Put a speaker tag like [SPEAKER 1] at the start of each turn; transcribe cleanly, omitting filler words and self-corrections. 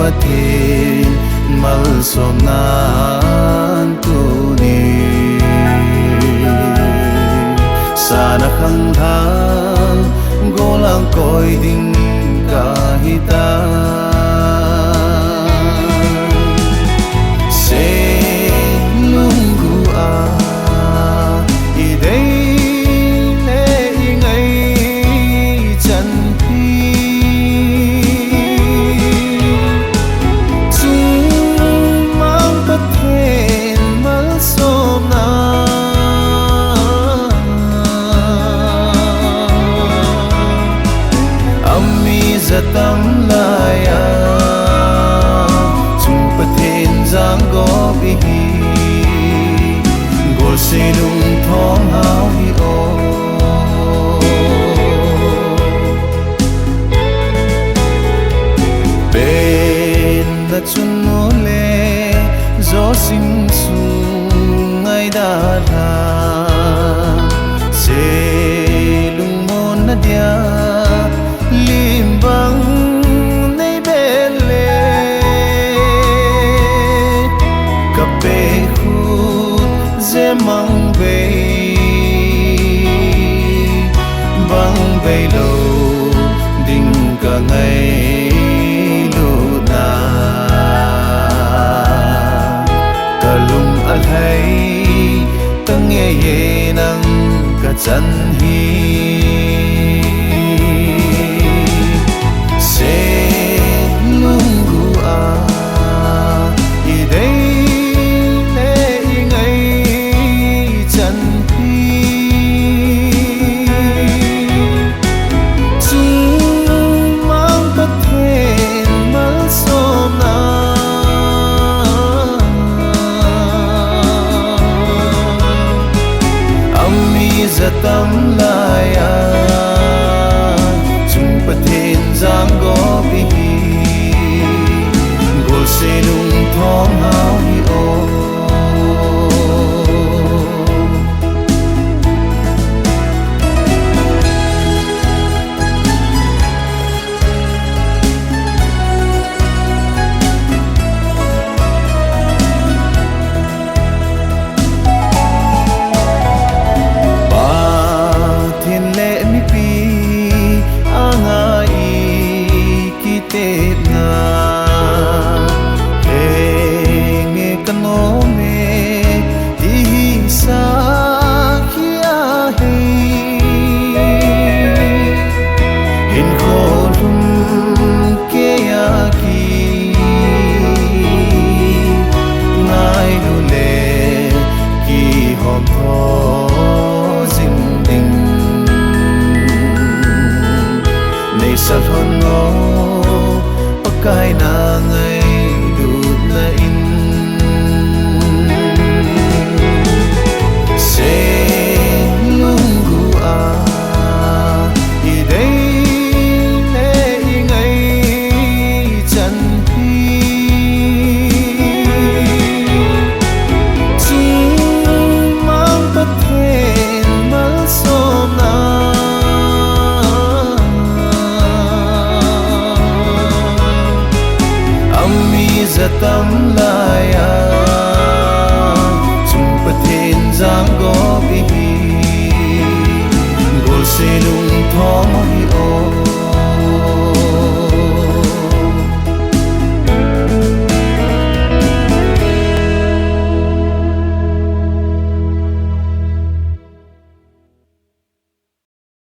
[SPEAKER 1] pathin mal som nan tu ni sana khang than golang koi ding ka hita se lungu a idei le ingai chan pi chu mang pathin mal som na zatam laya chung pathin jang go bi hi gol se lung thong hao hi o ben na chun no le zo sim su ngai da ra se lung mon na dia bang nei bele kape khu ze mang be bang be lo ding ka ngai lu na kalung al hai tang ye ye nang ka chan hi zatam laya